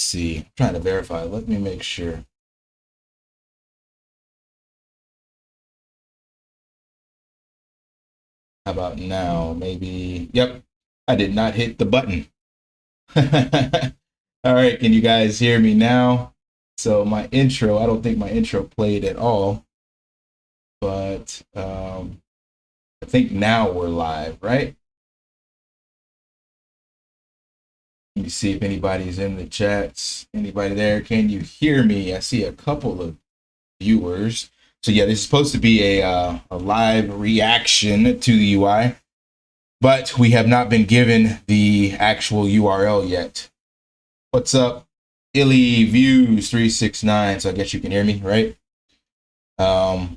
see. I'm trying to verify. Let me make sure. How about now? Maybe. Yep. I did not hit the button. All right. Can you guys hear me now? So my intro, I don't think my intro played at all, but I think now we're live, right? Let me see if anybody's in the chats. Anybody there? Can you hear me? I see a couple of viewers. So yeah, this is supposed to be a live reaction to the UI, but we have not been given the actual URL yet. What's up, Illy Views 369? So I guess you can hear me, right? I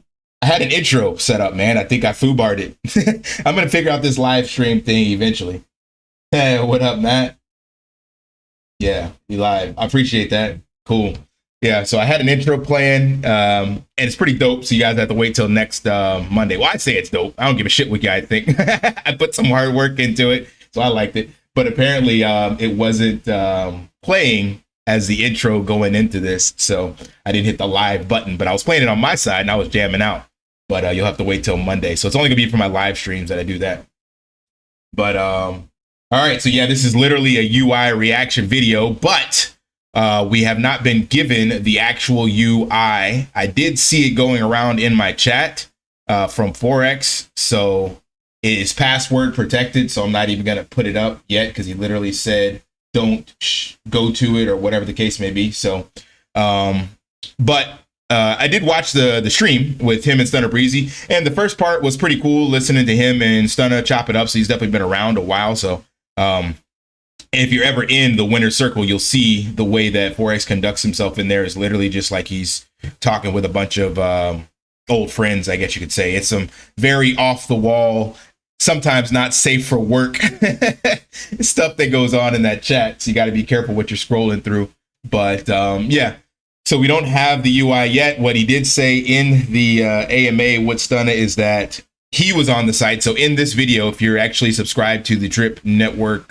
had an intro set up, man. I think I foobarred it. I'm gonna figure out this live stream thing eventually. Hey, what up, Matt? Yeah, you live. I appreciate that. Cool. Yeah, so I had an intro playing, and it's pretty dope. So you guys have to wait till next Monday. Well, I say it's dope. I don't give a shit what you guys think. I put some hard work into it, so I liked it. But apparently, it wasn't playing as the intro going into this, so I didn't hit the live button. But I was playing it on my side, and I was jamming out. But you'll have to wait till Monday. So it's only gonna be for my live streams that I do that. But all right, so yeah, this is literally a UI reaction video, but we have not been given the actual UI. I did see it going around in my chat from Forex, so it is password protected, so I'm not even going to put it up yet because he literally said don't go to it or whatever the case may be. So, but I did watch the stream with him and Stunner Breezy, and the first part was pretty cool listening to him and Stunner chop it up. So he's definitely been around a while. So if you're ever in the winner's circle, you'll see the way that Forex conducts himself in there is literally just like he's talking with a bunch of old friends, I guess you could say. It's some very off the wall, sometimes not safe for work stuff that goes on in that chat. So you got to be careful what you're scrolling through. But yeah, so we don't have the UI yet. What he did say in the AMA with Stunner is that he was on the site. So in this video, if you're actually subscribed to the Drip Network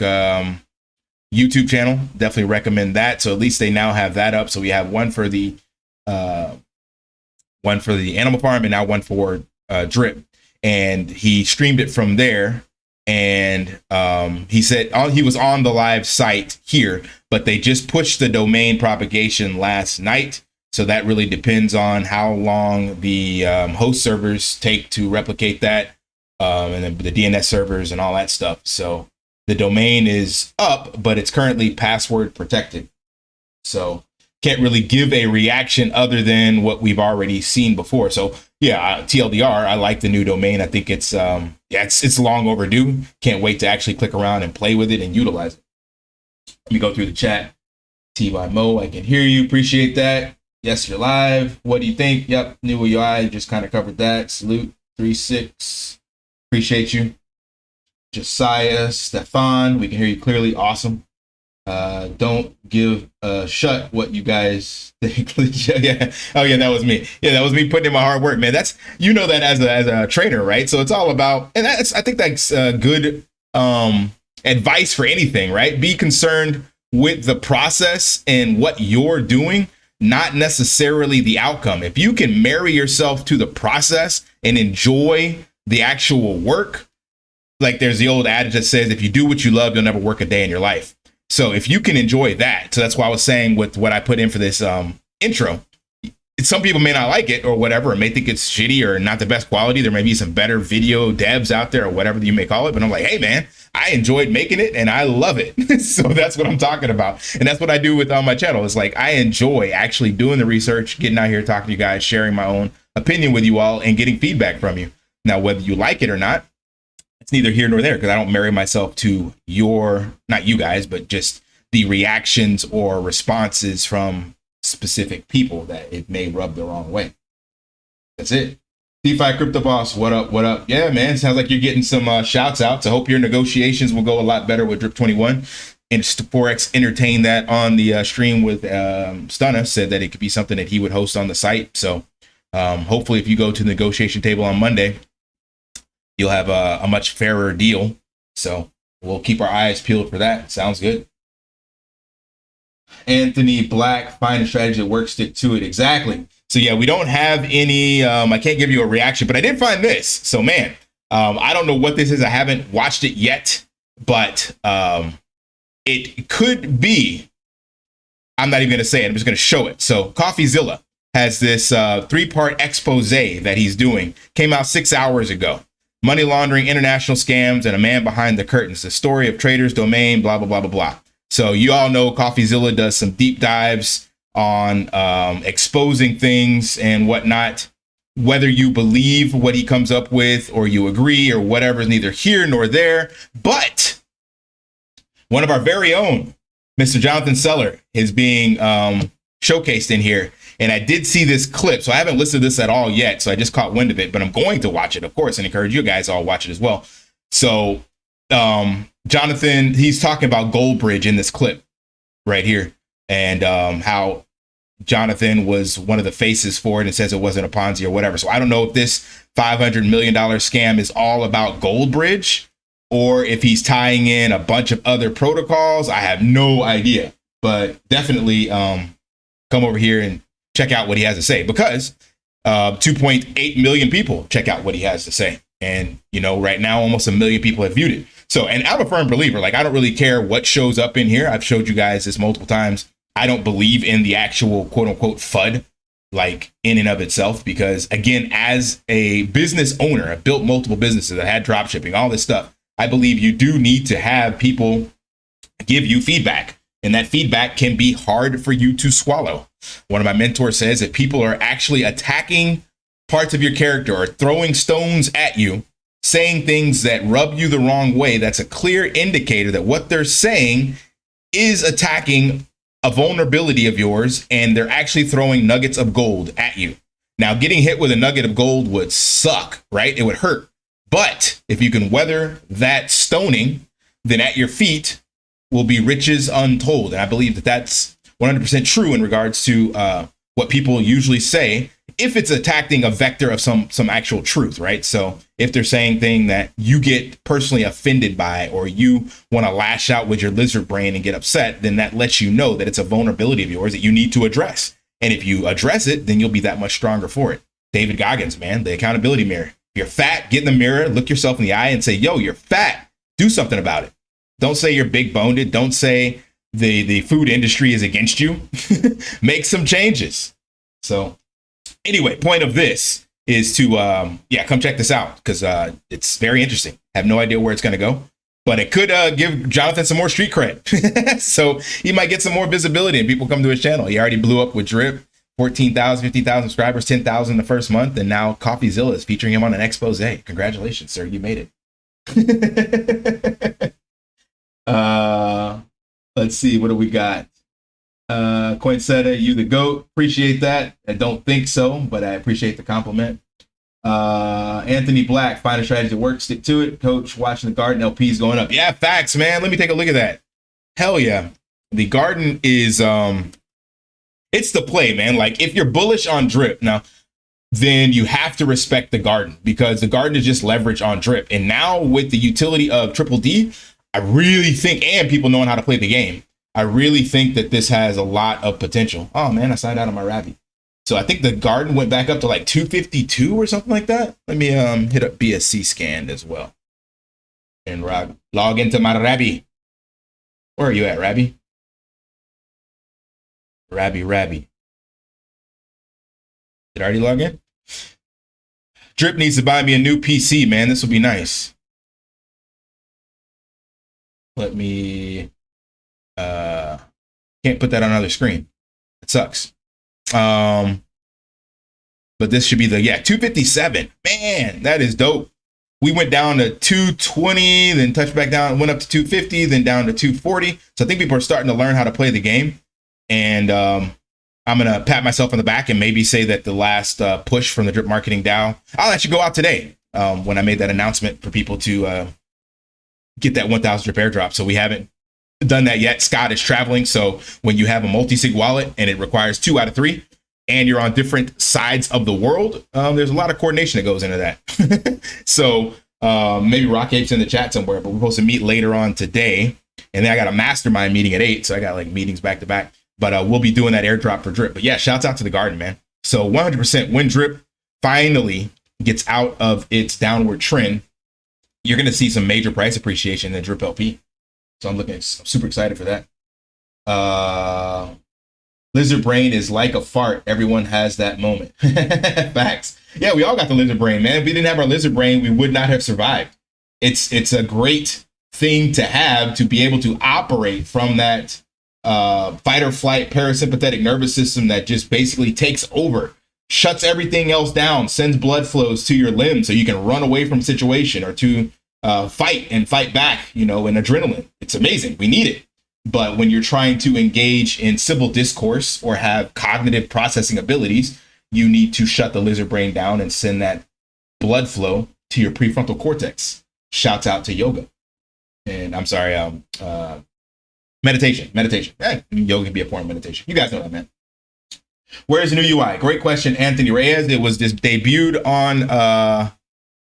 YouTube channel, definitely recommend that. So at least they now have that up. So we have one for the Animal Farm and now one for Drip. And he streamed it from there. And he said he was on the live site here, but they just pushed the domain propagation last night. So that really depends on how long the host servers take to replicate that, and then the DNS servers and all that stuff. So the domain is up, but it's currently password protected. So can't really give a reaction other than what we've already seen before. So yeah, TLDR, I like the new domain. I think it's yeah, it's long overdue. Can't wait to actually click around and play with it and utilize it. Let me go through the chat. T by Mo, I can hear you. Appreciate that. Yes, you're live. What do you think? Yep, new UI, just kind of covered that. Salute 36. Appreciate you. Josiah, Stefan, we can hear you clearly. Awesome. Don't give a shut what you guys think. Yeah. Oh yeah, that was me. Yeah, that was me putting in my hard work, man. That's, you know, that as a trader, right? So it's all about, and that's, I think that's good advice for anything, right? Be concerned with the process and what you're doing, not necessarily the outcome. If you can marry yourself to the process and enjoy the actual work, like there's the old adage that says, if you do what you love, you'll never work a day in your life. So if you can enjoy that, so that's why I was saying with what I put in for this intro, some people may not like it or whatever, or may think it's shitty or not the best quality. There may be some better video devs out there or whatever you may call it. But I'm like, hey, man, I enjoyed making it and I love it. So that's what I'm talking about. And that's what I do with on my channel. It's like I enjoy actually doing the research, getting out here, talking to you guys, sharing my own opinion with you all and getting feedback from you. Now, whether you like it or not, it's neither here nor there because I don't marry myself to your, not you guys, but just the reactions or responses from specific people that it may rub the wrong way. That's it. DeFi Crypto Boss, what up? What up? Yeah, man, sounds like you're getting some shouts out. So I hope your negotiations will go a lot better with Drip 21. And Forex entertained that on the stream with Stunner, said that it could be something that he would host on the site. So hopefully if you go to the negotiation table on Monday, you'll have a much fairer deal. So we'll keep our eyes peeled for that. Sounds good. Anthony Black, find a strategy that works, stick to it. Exactly. So yeah, we don't have any, I can't give you a reaction, but I did find this. So man, I don't know what this is. I haven't watched it yet, but it could be, I'm not even going to say it. I'm just going to show it. So CoffeeZilla has this 3-part expose that he's doing. Came out 6 hours ago. Money laundering, international scams, and a man behind the curtains. The story of traders, domain, blah, blah, blah, blah, blah. So you all know CoffeeZilla does some deep dives on exposing things and whatnot. Whether you believe what he comes up with or you agree or whatever is neither here nor there. But one of our very own, Mr. Jonathan Seller, is being showcased in here. And I did see this clip, so I haven't listened to this at all yet. So I just caught wind of it, but I'm going to watch it, of course, and encourage you guys all watch it as well. So Jonathan, he's talking about Goldbridge in this clip right here, and how Jonathan was one of the faces for it and says it wasn't a Ponzi or whatever. So I don't know if this $500 million scam is all about Goldbridge or if he's tying in a bunch of other protocols. I have no idea, but definitely come over here and check out what he has to say, because 2.8 million people check out what he has to say. And, you know, right now, almost 1 million people have viewed it. So, and I'm a firm believer, like, I don't really care what shows up in here. I've showed you guys this multiple times. I don't believe in the actual quote unquote FUD, like in and of itself, because again, as a business owner, I've built multiple businesses. I had drop shipping, all this stuff. I believe you do need to have people give you feedback, and that feedback can be hard for you to swallow. One of my mentors says if people are actually attacking parts of your character or throwing stones at you, saying things that rub you the wrong way, that's a clear indicator that what they're saying is attacking a vulnerability of yours, and they're actually throwing nuggets of gold at you. Now, getting hit with a nugget of gold would suck, right? It would hurt. But if you can weather that stoning, then at your feet will be riches untold. And I believe that that's 100% true in regards to what people usually say, if it's attacking a vector of some actual truth, right? So if they're saying things that you get personally offended by, or you want to lash out with your lizard brain and get upset, then that lets you know that it's a vulnerability of yours that you need to address. And if you address it, then you'll be that much stronger for it. David Goggins, man, the accountability mirror. If you're fat, get in the mirror, look yourself in the eye and say, yo, you're fat. Do something about it. Don't say you're big boned. Don't say the food industry is against you. Make some changes. So anyway, point of this is to, come check this out, because it's very interesting. I have no idea where it's going to go, but it could give Jonathan some more street cred. So he might get some more visibility and people come to his channel. He already blew up with Drip, 14,000, 15,000 subscribers, 10,000 the first month. And now CoffeeZilla is featuring him on an expose. Congratulations, sir. You made it. Let's see. What do we got? Coinsetta, you the GOAT. Appreciate that. I don't think so, but I appreciate the compliment. Anthony Black, find a strategy that works, stick to it. Coach, watching the garden, LP's going up. Yeah, facts, man. Let me take a look at that. Hell yeah. The garden is, it's the play, man. Like, if you're bullish on Drip now, then you have to respect the garden, because the garden is just leverage on Drip. And now with the utility of Triple D, I really think, and people knowing how to play the game, I really think that this has a lot of potential. Oh man, I signed out on my Rabby. So I think the garden went back up to like 252 or something like that. Let me hit up BSC scanned as well. And log into my Rabby. Where are you at, Rabby? Rabby. Did I already log in? Drip needs to buy me a new PC, man. This will be nice. Let me, can't put that on another screen. It sucks. But this should be the, 257. Man, that is dope. We went down to 220, then touched back down, went up to 250, then down to 240. So I think people are starting to learn how to play the game. And I'm going to pat myself on the back and maybe say that the last push from the Drip Marketing DAO, I'll actually go out today when I made that announcement for people to get that 1,000 Drip airdrop. So we haven't done that yet. Scott is traveling. So when you have a multi-sig wallet and it requires 2 out of 3 and you're on different sides of the world, there's a lot of coordination that goes into that. So maybe Rock Ape's in the chat somewhere, but we're supposed to meet later on today. And then I got a mastermind meeting at 8. So I got like meetings back to back. but we'll be doing that airdrop for drip. But yeah, shouts out to the garden, man. So 100% when drip finally gets out of its downward trend, you're going to see some major price appreciation in drip LP. So I'm super excited for that. Lizard brain is like a fart. Everyone has that moment. Facts. Yeah, we all got the lizard brain, man. If we didn't have our lizard brain, we would not have survived. It's a great thing to have, to be able to operate from that fight or flight parasympathetic nervous system that just basically takes over, shuts everything else down, sends blood flows to your limbs so you can run away from situation or to fight and fight back, you know, and adrenaline. It's amazing. We need it. But when you're trying to engage in civil discourse or have cognitive processing abilities, you need to shut the lizard brain down and send that blood flow to your prefrontal cortex. Shouts out to yoga. And I'm sorry, meditation. Yoga can be a form of meditation. You guys know that, man. Where's the new UI? Great question, Anthony Reyes. It was just debuted on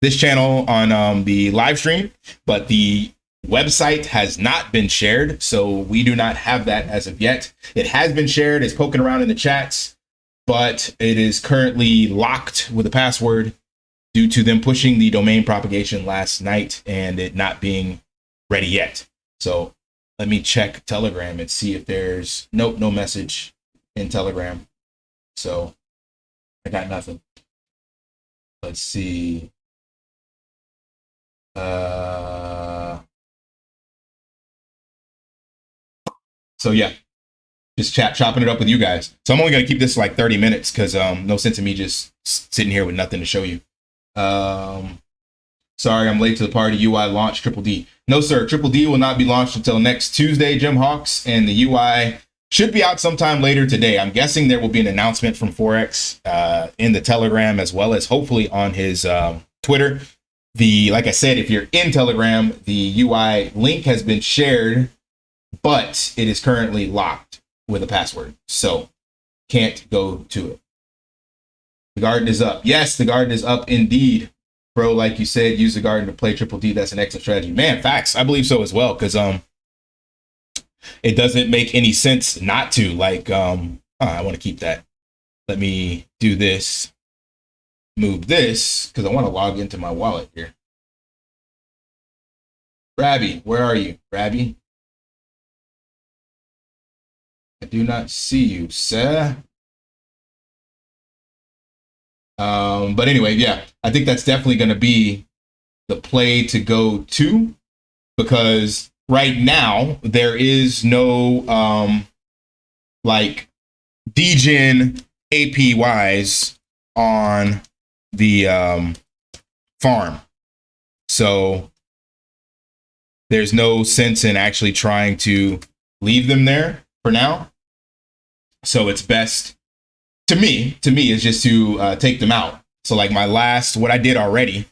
this channel on the live stream, but the website has not been shared, so we do not have that as of yet. It has been shared. It's poking around in the chats, but it is currently locked with a password due to them pushing the domain propagation last night and it not being ready yet. So let me check Telegram and see if there's no message in Telegram. So I got nothing. Let's see. So yeah, just chopping it up with you guys. So I'm only gonna keep this like 30 minutes because no sense in me just sitting here with nothing to show you. Sorry, I'm late to the party. UI launch Triple D. No, sir. Triple D will not be launched until next Tuesday, Jim Hawks, and the UI should be out sometime later today. I'm guessing there will be an announcement from Forex in the Telegram, as well as hopefully on his Twitter. Like I said, if you're in Telegram, the UI link has been shared, but it is currently locked with a password, so can't go to it. The garden is up. Yes, the garden is up indeed. Bro, like you said, use the garden to play Triple D. That's an excellent strategy. Man, facts. I believe so as well, because it doesn't make any sense not to. Like, I want to keep that. Let me do this. Move this, because I want to log into my wallet here. Rabbi, where are you? Rabbi? I do not see you, sir. But anyway, yeah, I think that's definitely going to be the play to go to, because right now there is no like degen APYs on the farm. So there's no sense in actually trying to leave them there for now. So it's best to me is just to take them out. So like what I did already,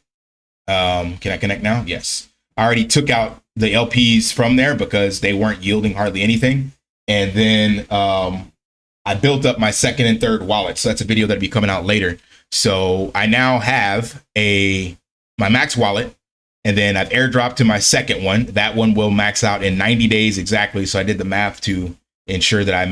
can I connect now? Yes. I already took out the LPs from there because they weren't yielding hardly anything. And then I built up my second and third wallet. So that's a video that'll be coming out later. So I now have my max wallet, and then I've airdropped to my second one. That one will max out in 90 days exactly. So I did the math to ensure that I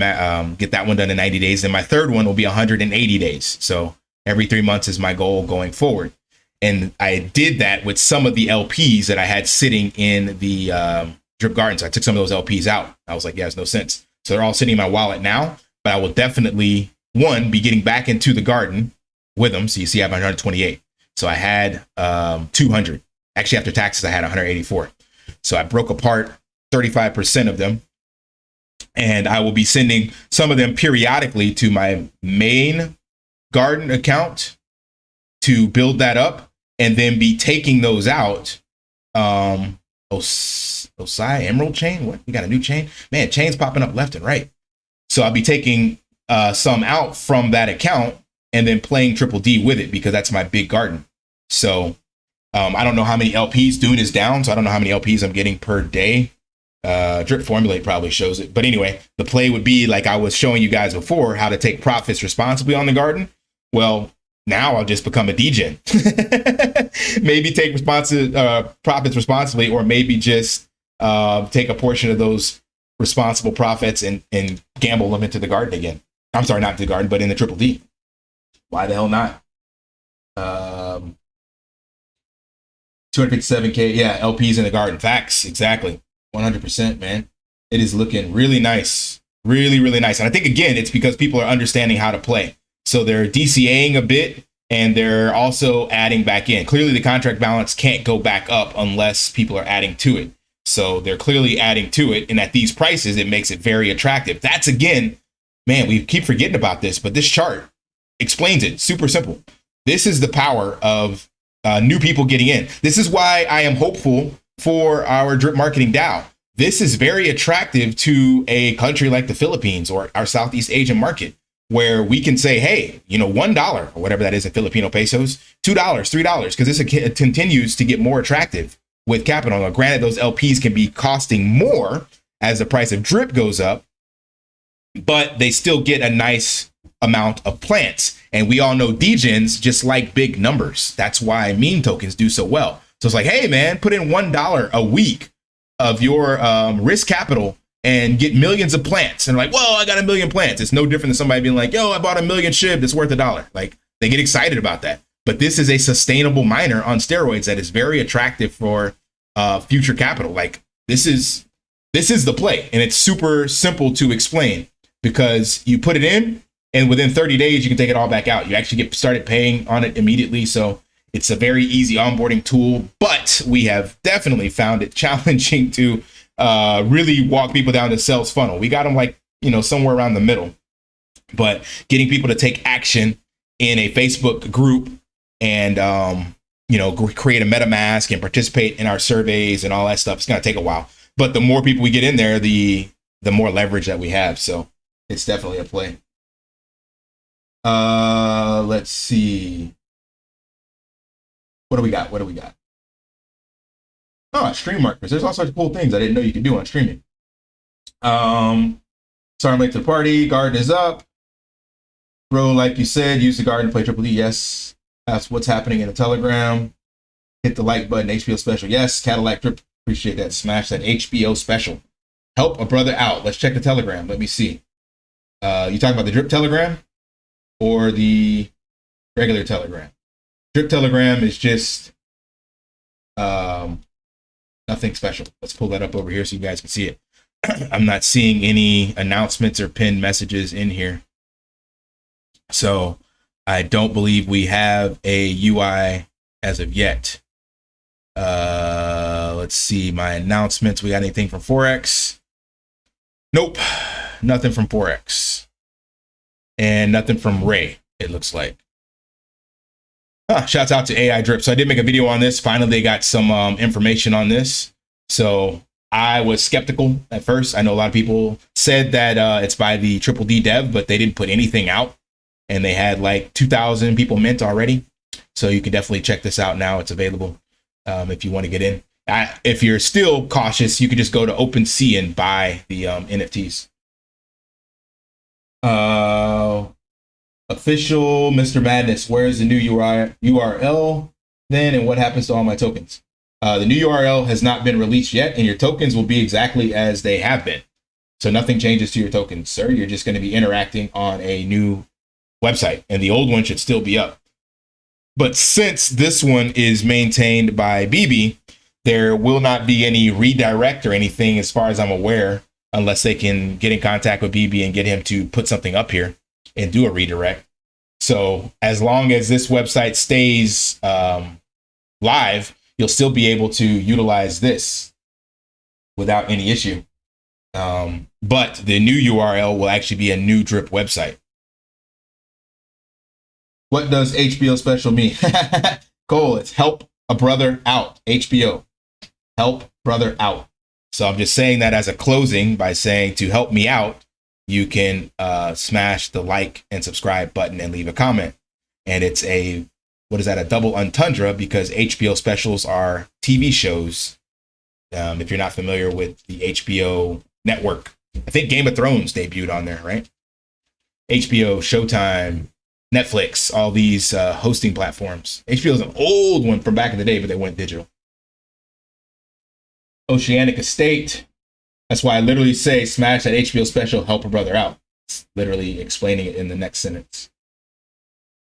get that one done in 90 days. And my third one will be 180 days. So every 3 months is my goal going forward. And I did that with some of the LPs that I had sitting in the drip garden. So I took some of those LPs out. I was like, yeah, there's no sense. So they're all sitting in my wallet now, but I will definitely, be getting back into the garden with them. So you see I have 128. So I had 200. Actually, after taxes, I had 184. So I broke apart 35% of them. And I will be sending some of them periodically to my main garden account to build that up, and then be taking those out. Osai Emerald chain. What? We got a new chain? Man, chains popping up left and right. So I'll be taking some out from that account and then playing Triple D with it, because that's my big garden. So I don't know how many LPs. Dune is down, so I don't know how many LPs I'm getting per day. Drip Formulate probably shows it. But anyway, the play would be like I was showing you guys before, how to take profits responsibly on the garden. Well, now I'll just become a degen. Maybe take profits responsibly, or maybe just take a portion of those responsible profits and gamble them into the garden again. I'm sorry, not the garden, but in the triple D. Why the hell not? 257K. Yeah, LPs in the garden. Facts. Exactly. 100%, man. It is looking really nice. Really, really nice. And I think, again, it's because people are understanding how to play. So they're DCAing a bit, and they're also adding back in. Clearly, the contract balance can't go back up unless people are adding to it. So they're clearly adding to it. And at these prices, it makes it very attractive. That's, again, man, we keep forgetting about this, but this chart explains it. Super simple. This is the power of new people getting in. This is why I am hopeful for our drip marketing DAO. This is very attractive to a country like the Philippines or our Southeast Asian market, where we can say, hey, you know, $1 or whatever that is in Filipino pesos, $2, $3, because this continues to get more attractive with capital. Now, granted, those LPs can be costing more as the price of drip goes up, but they still get a nice amount of plants. And we all know degens just like big numbers. That's why meme tokens do so well. So it's like, hey, man, put in $1 a week of your risk capital and get millions of plants. And like, whoa, I got 1 million plants. It's no different than somebody being like, yo, I bought 1 million SHIB that's worth $1. Like, they get excited about that. But this is a sustainable miner on steroids that is very attractive for future capital. Like, this is the play. And it's super simple to explain because you put it in and within 30 days, you can take it all back out. You actually get started paying on it immediately. So it's a very easy onboarding tool, but we have definitely found it challenging to really walk people down the sales funnel. We got them like, you know, somewhere around the middle, but getting people to take action in a Facebook group and, you know, create a MetaMask and participate in our surveys and all that stuff, it's going to take a while. But the more people we get in there, the more leverage that we have. So it's definitely a play. Let's see. What do we got? Oh, stream markers. There's all sorts of cool things I didn't know you could do on streaming. Sorry I'm late to the party. Garden is up. Bro, like you said, use the garden to play triple D. Yes. That's what's happening in the Telegram. Hit the like button. HBO special. Yes. Cadillac Drip. Appreciate that. Smash that HBO special. Help a brother out. Let's check the Telegram. Let me see. You talking about the Drip Telegram or the regular Telegram? Drip Telegram is just nothing special. Let's pull that up over here so you guys can see it. I'm not seeing any announcements or pinned messages in here. So I don't believe we have a UI as of yet. Let's see my announcements. We got anything from Forex? Nope, nothing from Forex. And nothing from Ray, it looks like. Shouts out to AI Drip. So I did make a video on this. Finally, they got some information on this. So I was skeptical at first. I know a lot of people said that it's by the Triple D dev, but they didn't put anything out. And they had like 2,000 people mint already. So you can definitely check this out now. It's available if you want to get in. If you're still cautious, you can just go to OpenSea and buy the NFTs. Official Mr. Madness, where's the new URL then, and what happens to all my tokens? The new URL has not been released yet, and your tokens will be exactly as they have been. So nothing changes to your tokens, sir. You're just going to be interacting on a new website, and the old one should still be up. But since this one is maintained by BB, there will not be any redirect or anything as far as I'm aware, unless they can get in contact with BB and get him to put something up here and do a redirect. So as long as this website stays live, you'll still be able to utilize this without any issue. But the new URL will actually be a new drip website. What does HBO special mean? Cole, it's help a brother out. HBO, help brother out. So I'm just saying that as a closing by saying to help me out, you can smash the like and subscribe button and leave a comment. And it's a, what is that, a double entendre, because HBO specials are TV shows. If you're not familiar with the HBO network, I think Game of Thrones debuted on there, right? HBO, Showtime, Netflix, all these hosting platforms. HBO is an old one from back in the day, but they went digital. Oceanic Estate. That's why I literally say smash that HBO special, help a brother out. It's literally explaining it in the next sentence.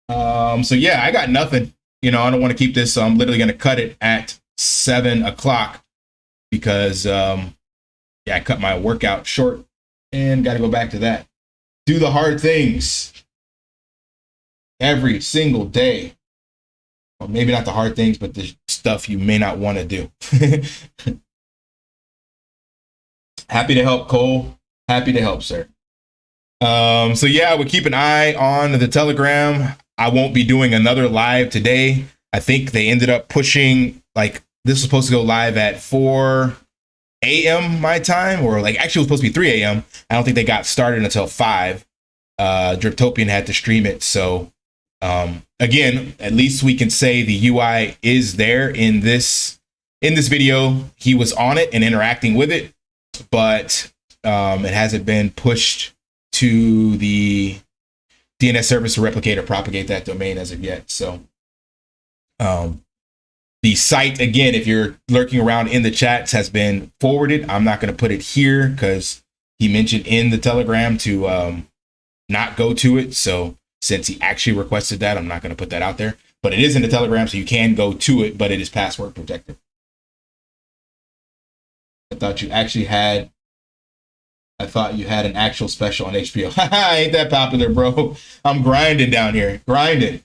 So yeah, I got nothing. I don't want to keep this, so I'm literally going to cut it at 7 o'clock because, yeah, I cut my workout short and got to go back to that. Do the hard things every single day. Well, maybe not the hard things, but the stuff you may not want to do. Happy to help, Cole. Happy to help, sir. So yeah, I would keep an eye on the Telegram. I won't be doing another live today. I think they ended up pushing, like, this was supposed to go live at 4 a.m. my time, or like actually it was supposed to be 3 a.m. I don't think they got started until 5. Driptopian had to stream it. So again, at least we can say the UI is there in this video. He was on it and interacting with it, but it hasn't been pushed to the DNS service to replicate or propagate that domain as of yet. So the site, again, if you're lurking around in the chats, has been forwarded. I'm not going to put it here because he mentioned in the Telegram to not go to it. So since he actually requested that, I'm not going to put that out there. But it is in the Telegram, so you can go to it, but it is password protected. I thought you had an actual special on HBO. Ain't that popular, bro? I'm grinding down here. Grinding.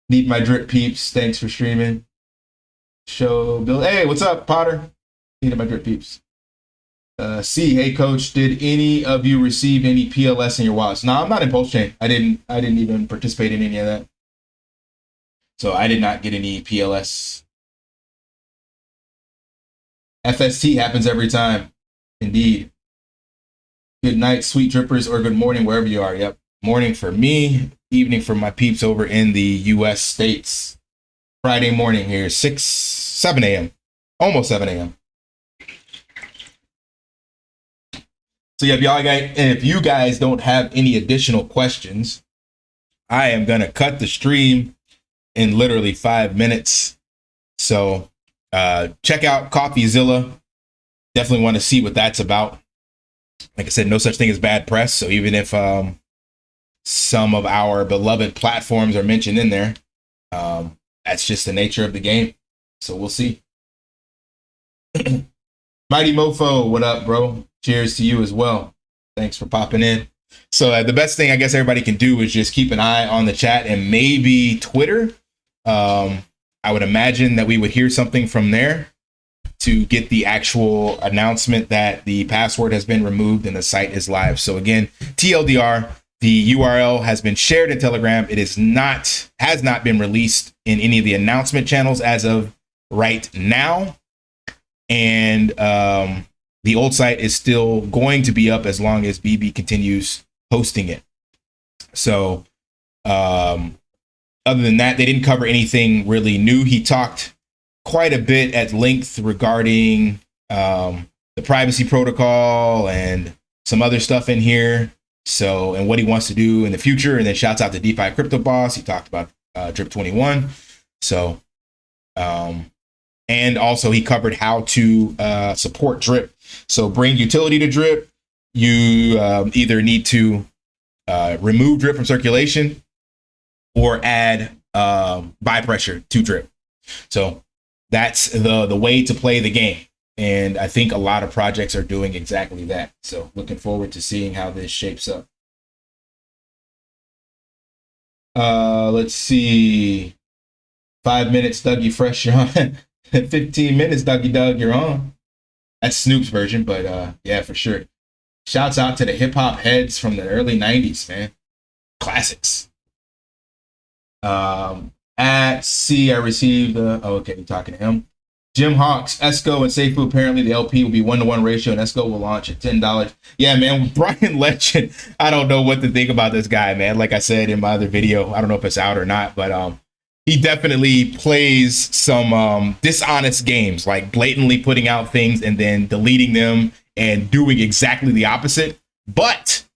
Need my drip peeps. Thanks for streaming. Show Bill. Hey, what's up, Potter? Need my drip peeps. Hey, coach, did any of you receive any PLS in your wallets? No, I'm not in Pulse Chain. I didn't even participate in any of that. So I did not get any PLS. FST happens every time. Indeed. Good night, sweet drippers, or good morning, wherever you are. Yep. Morning for me, evening for my peeps over in the US states. Friday morning here, 7 a.m. Almost 7 a.m. So yeah, if you guys don't have any additional questions, I am going to cut the stream in literally 5 minutes. So check out CoffeeZilla. Definitely want to see what that's about. Like I said, no such thing as bad press. So even if some of our beloved platforms are mentioned in there, that's just the nature of the game. So we'll see. Mighty Mofo, what up, bro? Cheers to you as well. Thanks for popping in. So the best thing I guess everybody can do is just keep an eye on the chat and maybe Twitter. I would imagine that we would hear something from there to get the actual announcement that the password has been removed and the site is live. So again, TLDR, the URL has been shared in Telegram. It has not been released in any of the announcement channels as of right now. And the old site is still going to be up as long as BB continues hosting it. So other than that, they didn't cover anything really new. He talked quite a bit at length regarding the privacy protocol and some other stuff in here. So, and what he wants to do in the future. And then shouts out to DeFi Crypto Boss. He talked about Drip 21. So, and also he covered how to support Drip. So bring utility to Drip. You either need to remove Drip from circulation or add buy pressure to Drip. So that's the way to play the game. And I think a lot of projects are doing exactly that. So looking forward to seeing how this shapes up. Let's see. 5 minutes, Dougie Fresh, you're on. 15 minutes, Dougie Doug, you're on. That's Snoop's version, but yeah, for sure. Shouts out to the hip hop heads from the early 90s, man. Classics. At C, I received okay, you're talking to him. Jim Hawks, Esco, and Seifu, apparently the LP will be 1-to-1 ratio, and Esco will launch at $10. Yeah, man, Brian Legend, I don't know what to think about this guy, man. Like I said in my other video, I don't know if it's out or not, but he definitely plays some dishonest games, like blatantly putting out things and then deleting them and doing exactly the opposite. But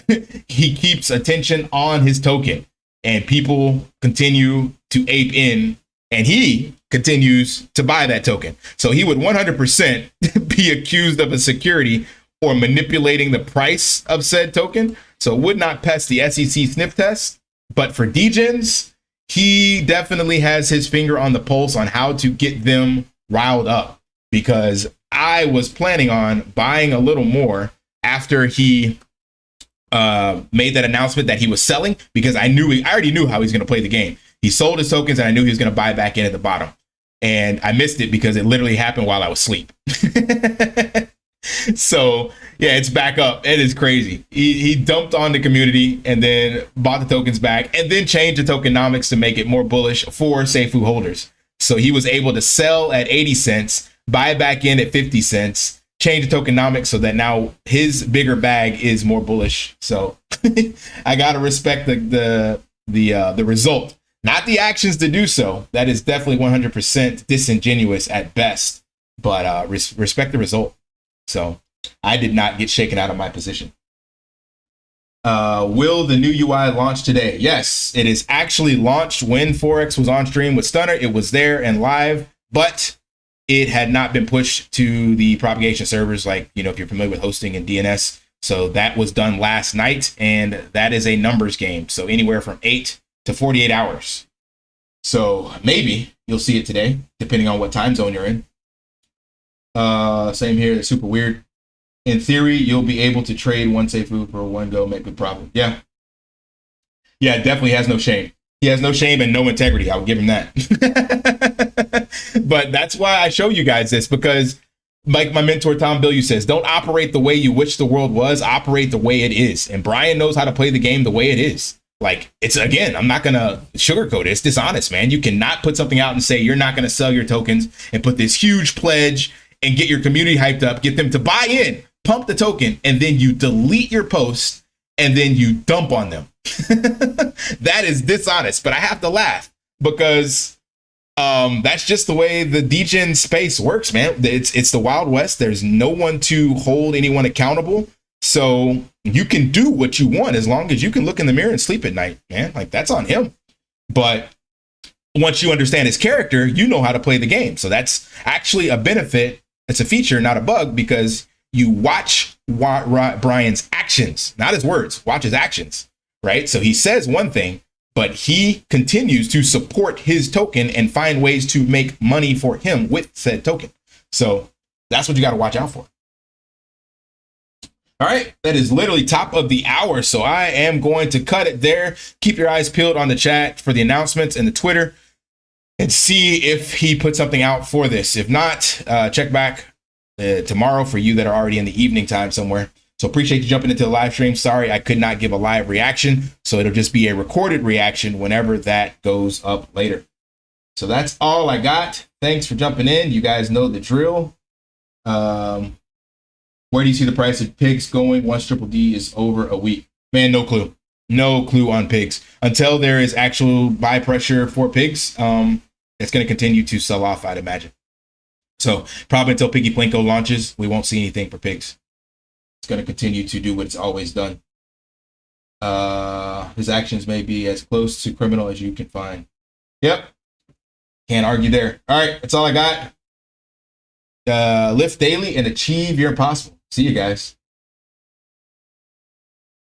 he keeps attention on his token, and people continue to ape in and he continues to buy that token. So he would 100% be accused of a security or manipulating the price of said token. So it would not pass the SEC sniff test. But for degens, he definitely has his finger on the pulse on how to get them riled up, because I was planning on buying a little more after he made that announcement that he was selling, because I already knew how he's going to play the game. He sold his tokens and I knew he was going to buy back in at the bottom. And I missed it because it literally happened while I was asleep. So yeah, it's back up. It is crazy. He dumped on the community and then bought the tokens back and then changed the tokenomics to make it more bullish for Seifu holders. So he was able to sell at 80 cents, buy back in at 50 cents, change the tokenomics so that now his bigger bag is more bullish. So I gotta respect the result, not the actions to do so. That is definitely 100% disingenuous at best, but respect the result. So I did not get shaken out of my position. Will the new UI launch today? Yes, it is actually launched when Forex was on stream with Stunner. It was there and live, but it had not been pushed to the propagation servers, like, you know, if you're familiar with hosting and DNS. So that was done last night, and that is a numbers game. So anywhere from 8 to 48 hours. So maybe you'll see it today, depending on what time zone you're in. Same here. It's super weird. In theory, you'll be able to trade one Seifu for one go, make good profit. Yeah. Yeah, definitely has no shame. He has no shame and no integrity. I would give him that. But that's why I show you guys this, because like my mentor, Tom Bilyeu, says, don't operate the way you wish the world was, operate the way it is. And Brian knows how to play the game the way it is. Like, it's, again, I'm not going to sugarcoat it. It's dishonest, man. You cannot put something out and say you're not going to sell your tokens and put this huge pledge and get your community hyped up, get them to buy in, pump the token, and then you delete your post and then you dump on them. That is dishonest, but I have to laugh because that's just the way the degen space works, man. It's the Wild West. There's no one to hold anyone accountable. So you can do what you want as long as you can look in the mirror and sleep at night, man. Like, that's on him. But once you understand his character, you know how to play the game. So that's actually a benefit. It's a feature, not a bug, because you watch Brian's actions, not his words, watch his actions, right? So he says one thing, but he continues to support his token and find ways to make money for him with said token. So that's what you got to watch out for. All right, that is literally top of the hour. So I am going to cut it there. Keep your eyes peeled on the chat for the announcements and the Twitter, and see if he put something out for this. If not, check back tomorrow for you that are already in the evening time somewhere. So appreciate you jumping into the live stream. Sorry, I could not give a live reaction. So it'll just be a recorded reaction whenever that goes up later. So that's all I got. Thanks for jumping in. You guys know the drill. Where do you see the price of pigs going once Triple D is over a week? Man, no clue. No clue on pigs. Until there is actual buy pressure for pigs, it's going to continue to sell off, I'd imagine. So probably until Piggy Plinko launches, we won't see anything for pigs. It's going to continue to do what it's always done. His actions may be as close to criminal as you can find. Yep. Can't argue there. All right. That's all I got. Lift daily and achieve your impossible. See you guys.